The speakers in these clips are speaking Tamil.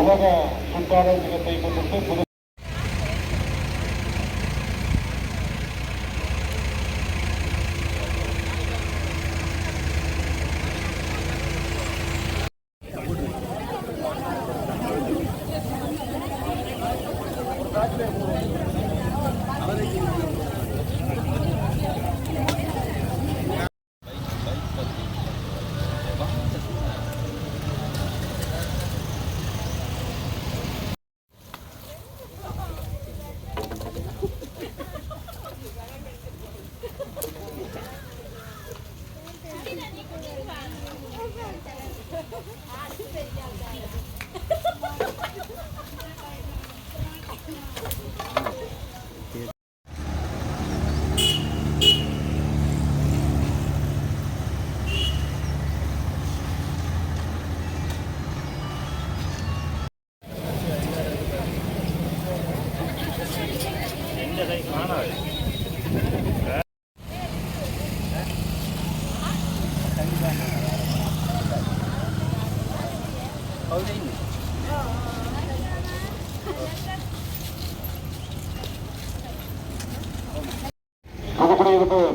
உலக சுற்றாடல் தினத்தை முன்னிட்டு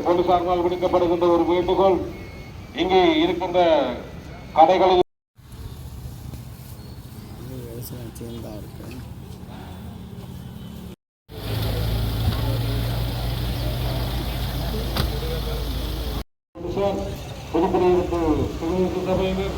போலீசாரால் விடுக்கப்படுகின்ற ஒரு வேண்டுகோள், இங்கே இருக்கின்ற கடைகளில் புதுக்குடியிருப்பு சபையினர்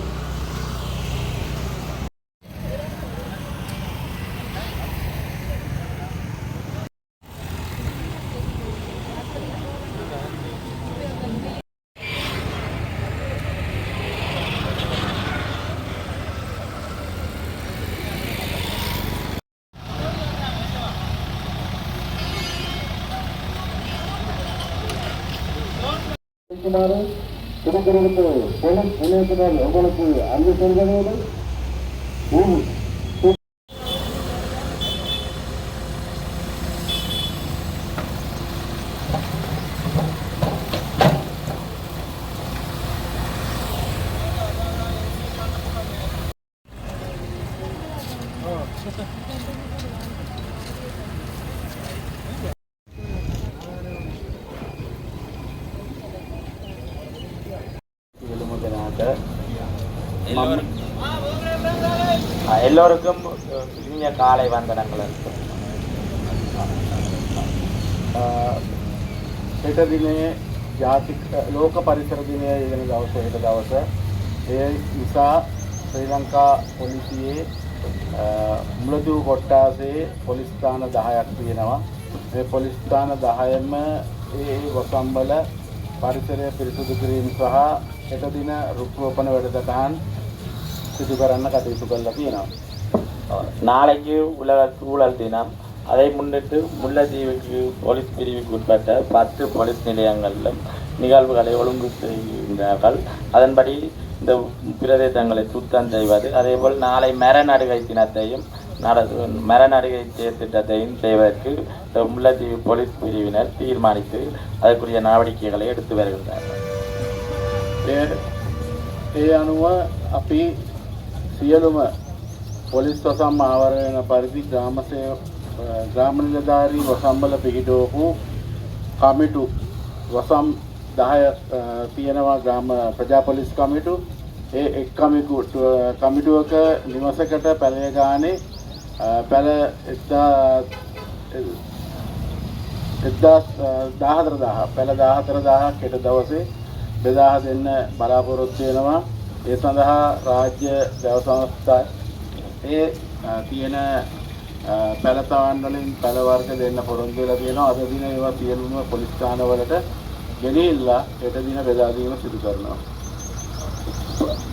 புதுக்குடியிருப்பு போலீஸ் நிலையத்தினர் உங்களுக்கு அன்பு சொல்வதோடு எல்லோருக்கும் இனிய காலை வந்தனங்கள். හෙට දිනේ ජාතික ලෝක පරිසර දිනය වෙන දවස හෙට දවස. ඒ නිසා ශ්‍රී ලංකා පොලිසියේ මුලදු කොට්ටාසේ පොලිස් ස්ථාන 10ක් තියෙනවා. මේ පොලිස් ස්ථාන 10ම ඒ වසම්බල පරිසරය පිරිසුදු කිරීම සහ හෙට දින රුක් රෝපණ වැඩසටහන් සිදු කරන්න කටයුතු කරලා තියෙනවා. நாளைக்கு உலக சூழல் தினம். அதை முன்னிட்டு முல்லைத்தீவுக்கு போலீஸ் பிரிவுக்கு உட்பட்ட 10 போலீஸ் நிலையங்களிலும் நிகழ்வுகளை ஒழுங்கு செய்கின்றார்கள். அதன்படி இந்த பிரதேசங்களை சுத்தம் செய்வது, அதேபோல் நாளை மரநடுகை தினத்தையும் மரநடுகை திட்டத்தையும் செய்வதற்கு முல்லைத்தீவு போலீஸ் பிரிவினர் தீர்மானித்து அதற்குரிய நடவடிக்கைகளை எடுத்து வருகின்றனர். ඒ අනුව අපි සියලුම පොලිස් වසම් ආවරණ පරිදි ග්‍රාම නිලධාරී වසම්බල පිහිටවපු කමිටු වසම් 10 තියෙනවා. ග්‍රාම ප්‍රජා පොලිස් කමිටු. ඒ එක් කමිටුවක නිවසකට පැලය ගානේ පැල 14000 පැල 14000ක් හෙට දවසේ බෙදා දෙන්න බලාපොරොත්තු වෙනවා. ඒ සඳහා රාජ්‍ය දැව සංස්ථා ඒ තියෙන පැලතවන් වලින් පැල වර්ග දෙන්න පොරොන්දු වෙලා තියෙනවා. අද දින ඒවා සියලුම පොලිස් ස්ථානවලට ගෙනිහිල්ලා හෙට දින බෙදා දීම සිදු කරනවා.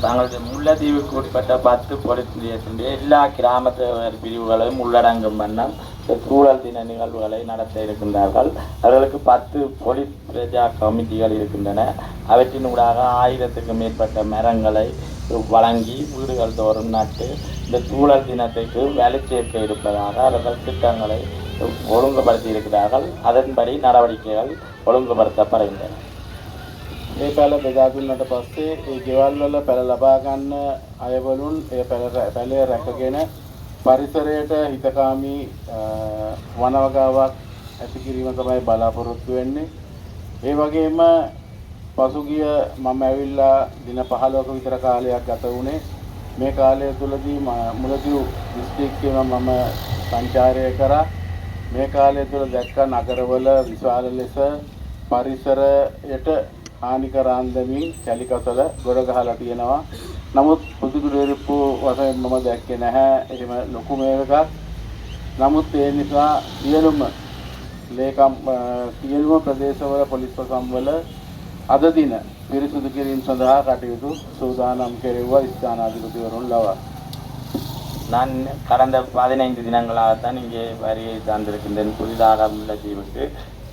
தங்களது முல்லைத்தீவுக்கு உட்பட்ட 10 போலீஸ் நிலையத்தின் எல்லா கிராமத்து பிரிவுகளையும் உள்ளடங்கும் வண்ணம் சூழல் தின நிகழ்வுகளை நடத்த இருக்கின்றார்கள். அவர்களுக்கு 10 போலீஸ் பிரஜா கமிட்டிகள் இருக்கின்றன. அவற்றினூடாக 1000க்கும் மேற்பட்ட மரங்களை வழங்கி வீடுகள் தோறும் நட்டு இந்த சூழல் தினத்திற்கு வேலை சேர்க்க இருப்பதாக அவர்கள் திட்டங்களை ஒழுங்குபடுத்தி இருக்கிறார்கள். அதன்படி நடவடிக்கைகள் ஒழுங்குபடுத்தப்படுகின்றன. මේ පැල බෙදා දුන්නට පස්සේ ඒ ගෙවල් වල පැල ලබා ගන්න අයවලුන් ඒ පැලය රැකගෙන පරිසරයට හිතකාමී වනවගාවක් ඇති කිරීම තමයි බලාපොරොත්තු වෙන්නේ. ඒ වගේම පසුගිය මම ඇවිල්ලා දින 15ක විතර කාලයක් ගත වුණේ. මේ කාලය තුලදී මුලතිව් දිස්ත්‍රික්කයේම මම සංචාරය කරා. මේ කාලය තුල දැක්ක නගරවල විශාල ලෙස පරිසරයට හානිකර අන්දමින් කැලිකසල ගොඩ ගහලා තියෙනවා. නමුත් පුදුකුඩේරිප්පු වශයෙන් මම දැක්කේ නැහැ එහෙම ලොකු මේකක්. නමුත් ඒ නිසා සියලුම ප්‍රදේශවල පොලිස් පසම්වල අද දින පිරිසුදු කිරීම සඳහා කටයුතු සූදානම් කෙරෙව්වා ස්ථානාධිපතිවරුන් ලවා. நான் கடந்த 15 தினங்களாகத்தான் இங்கே வருகை தந்திருக்கின்றேன். புதிதாக முல்லைத்தீவுக்கு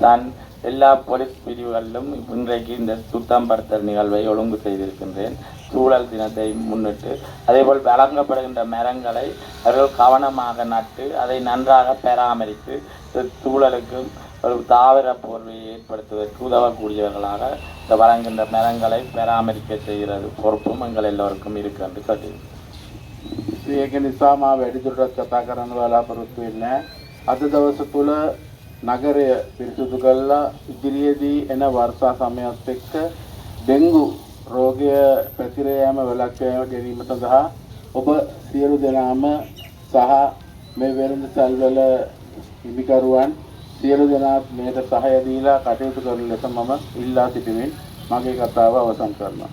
நான் எல்லா போலீஸ் பிரிவுகளிலும் இன்றைக்கு இந்த சுத்தப்படுத்தல் நிகழ்வை ஒழுங்கு செய்திருக்கின்றேன். சூழல் தினத்தை முன்னிட்டு அதேபோல் வழங்கப்படுகின்ற மரங்களை அவர்கள் கவனமாக நட்டு அதை நன்றாக பராமரித்து சூழலுக்கு ஒரு தாவர போர்வையை ஏற்படுத்துவதற்கு உதவக்கூடியவர்களாக இந்த வழங்குகின்ற மரங்களை பராமரிக்க செய்கிறது பொறுப்பும் எங்கள் எல்லோருக்கும் இருக்கு என்று சொல்லி ඒක නිසා මා වැඩිදුරටත් කතා කරන්න බලාපොරොත්තු වෙන්නේ. අද දවස තුල නගරය පිරිසුදු කරලා ඉදිරියේදී එන වර්ෂා සමයත් එක්ක ඩෙන්ගු රෝගය පැතිර යාම වැළැක්වා ගැනීම සඳහා ඔබ සියලු දෙනාම සහ මේ වෙළඳ සල්වල හිමිකරුවන් සියලු දෙනා මේට සහාය දීලා කටයුතු කරන ලෙස මම ඉල්ලා සිටිමින් මගේ කතාව අවසන් කරනවා.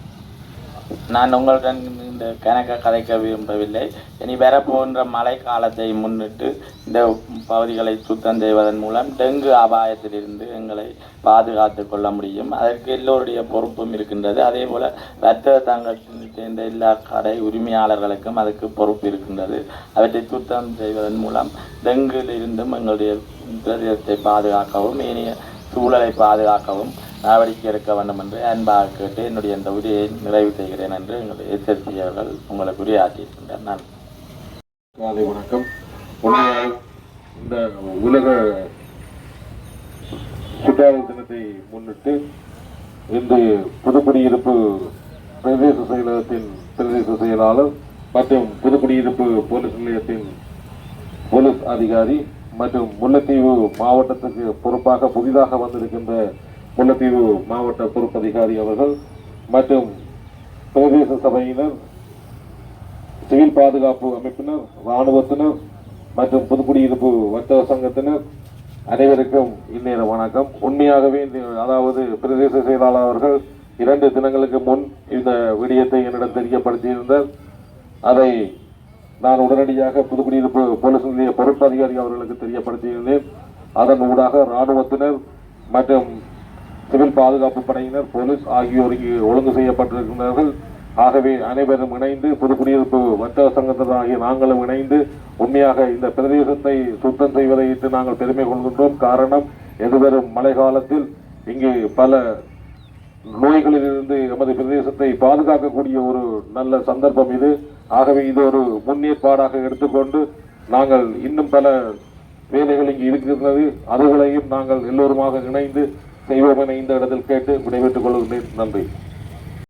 நான் உங்களுடன் இந்த கணக்க கதைக்க விரும்பவில்லை. இனி வரப்போன்ற மழை காலத்தை முன்னிட்டு இந்த பகுதிகளை சுத்தம் செய்வதன் மூலம் டெங்கு அபாயத்திலிருந்து எங்களை பாதுகாத்து கொள்ள முடியும். அதற்கு எல்லோருடைய பொறுப்பும் இருக்கின்றது. அதே போல வர்த்தக சங்கத்தில் சேர்ந்த எல்லா கடை உரிமையாளர்களுக்கும் அதுக்கு பொறுப்பு இருக்கின்றது. அவற்றை சுத்தம் செய்வதன் மூலம் டெங்குலிருந்தும் எங்களுடைய பிரதேசத்தை பாதுகாக்கவும் ஏனைய சூழலை பாதுகாக்கவும் நடவடிக்கை எடுக்க வேண்டும் என்று அன்பாக கேட்டு என்னுடைய இந்த உரையை நிறைவு செய்கிறேன் என்று எங்களுடைய எஸ்எஸ்பி அவர்கள் உங்களுக்கு உரையாற்றியிருக்கின்றனர். நான் காலை வணக்கம். இந்த உலக சுற்றுலா தினத்தை முன்னிட்டு இன்று புதுக்குடியிருப்பு பிரதேச செயலகத்தின் பிரதேச செயலாளர் மற்றும் புதுக்குடியிருப்பு போலீஸ் நிலையத்தின் போலீஸ் அதிகாரி மற்றும் முல்லைத்தீவு மாவட்டத்துக்கு பொறுப்பாக புதிதாக வந்திருக்கின்ற முல்லைத்தீவு மாவட்ட பொறுப்பதிகாரி அவர்கள் மற்றும் பிரதேச சபையினர், சிவில் பாதுகாப்பு அமைப்பினர், இராணுவத்தினர் மற்றும் புதுக்குடியிருப்பு வர்த்தக சங்கத்தினர் அனைவருக்கும் இந்நேர வணக்கம். உண்மையாகவே அதாவது பிரதேச செயலாளர் அவர்கள் 2 தினங்களுக்கு முன் இந்த விடயத்தை என்னிடம் தெரியப்படுத்தியிருந்தார். அதை நான் உடனடியாக புதுக்குடியிருப்பு போலீஸ் நிலைய பொறுப்பு அதிகாரி அவர்களுக்கு தெரியப்படுத்தியிருந்தேன். அதன் ஊடாக இராணுவத்தினர் மற்றும் சிவில் பாதுகாப்பு படையினர், போலீஸ் ஆகியோர் இங்கு ஒழுங்கு செய்யப்பட்டிருக்கிறார்கள். ஆகவே அனைவரும் இணைந்து புதுக்குடியிருப்பு வர்த்தக சங்கத்தினர் ஆகிய நாங்களும் இணைந்து உண்மையாக இந்த பிரதேசத்தை சுத்தம் செய்வதையிட்டு நாங்கள் பெருமை கொள்கின்றோம். காரணம், எதிர்வரும் மழை காலத்தில் இங்கு பல நோய்களிலிருந்து எமது பிரதேசத்தை பாதுகாக்கக்கூடிய ஒரு நல்ல சந்தர்ப்பம் இது. ஆகவே இது ஒரு முன்னேற்பாடாக எடுத்துக்கொண்டு நாங்கள் இன்னும் பல வேலைகள் இங்கு இருக்கின்றது, அதுகளையும் நாங்கள் எல்லோருமாக இணைந்து செய்வோம் என இந்த இடத்தில் கேட்டு விடைபெற்றுக் கொள்கின்றேன். நன்றி.